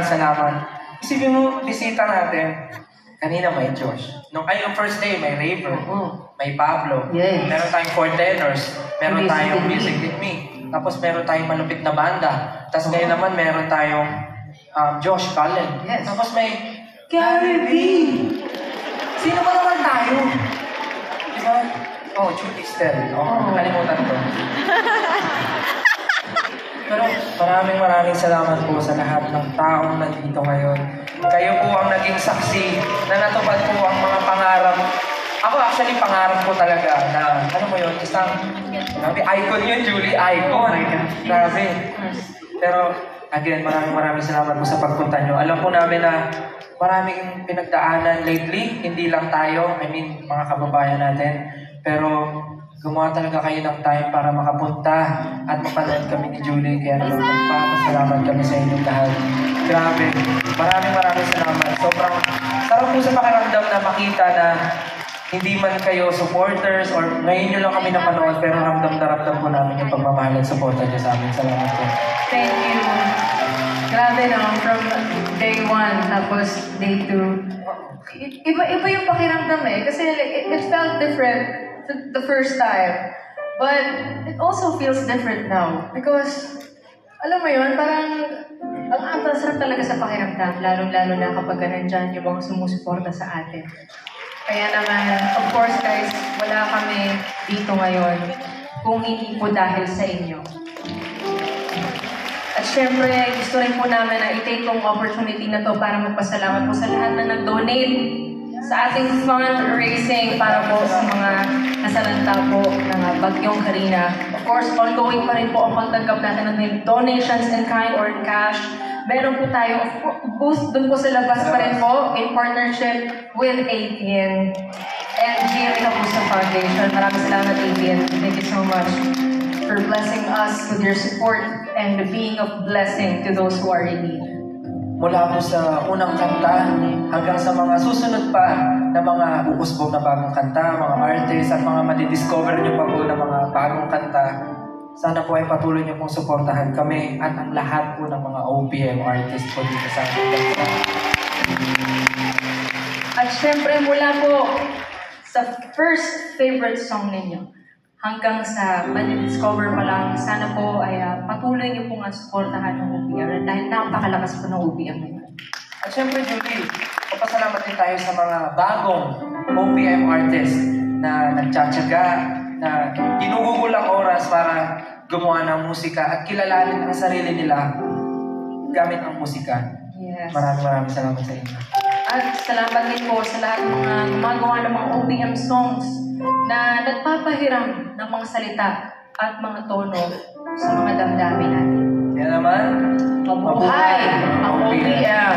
salamat. Isipin mo, bisita natin. Kanina may Josh. Nung first day, may Raver. May Pablo. Yes. Meron tayong 4 tenors. Meron tayong Music With Me. Tapos meron tayong malupit na banda. Tapos ngayon naman meron tayong Josh Cullen. Yes. Tapos may Gary B. Sino ba naman tayo? Diba? Oh, Judy Stell. Nakalimutan ko. Pero maraming salamat po sa lahat ng taong nandito ngayon. Kayo po ang naging saksi na natupad po ang mga pangarap. Ako actually pangarap ko talaga na, ano mo yun, isang, grabe, icon yun, Julie, icon. Grabe. Pero, again, maraming salamat po sa pagpunta nyo. Alam po namin na maraming pinagdaanan lately, hindi lang tayo, I mean, mga kababayan natin. Pero, gumawa talaga kayo ng time para makapunta at mapanood kami ni Julie. Kaya naman magpapasalamat kami sa inyong lahat. Grabe. Maraming salamat. Sobrang sarap po sa pakiramdam na makita na hindi man kayo supporters or ngayon nyo lang kami napanood pero ramdam na ramdam po namin yung pagmamahal at supporta nyo sa amin. Salamat po. Thank you. Grabe no, from day 1 tapos day 2. Iba yung pakiramdam eh. Kasi it felt different the first time. But it also feels different now. Because, alam mo yun, parang ang sarap talaga sa pakiramdam. Lalo-lalo na kapag nandyan yung mga sumusuporta sa atin. Kaya naman, of course guys, wala kami dito ngayon kung hindi po dahil sa inyo. At syempre, gusto rin po namin na i-take tong opportunity na to para magpasalamat po sa lahat na nag-donate sa ating fundraising para po sa mga nasalanta po ng Bagyong Karina. Of course, ongoing pa rin po ang pagtanggap natin ng donations in kind or in cash. Meron po tayo booth dun po sa labas pa rin po in partnership with ATN and Jirka po sa foundation. Maraming salamat ATN. Thank you so much for blessing us with your support and being of blessing to those who are in need. Mula po sa unang kanta hanggang sa mga susunod pa na mga uusbog na bagong kanta, mga artists at mga madidiscover nyo pa po na mga bagong kanta, sana po ay patuloy nyo pong suportahan kami at ang lahat po ng mga OPM artists po dito sa ating bansa. At syempre mula po sa first favorite song ninyo hanggang sa madidiscover pa lang, sana po ay patuloy niyo pong suportahan ng OPM dahil napakalakas po ng OPM ngayon. At syempre, Julie, papasalamat din tayo sa mga bagong OPM artists na nagtsatsaga, na ginugulang oras para gumawa ng musika at kilalanin ang sarili nila gamit ang musika. Yes. Maraming salamat sa inyo. At salamat din po sa lahat ng mga gumagawa ng mga OPM songs na nagpapahiram ng mga salita at mga tono sa mga damdamin natin. Kaya naman, mabuhay ang OPM!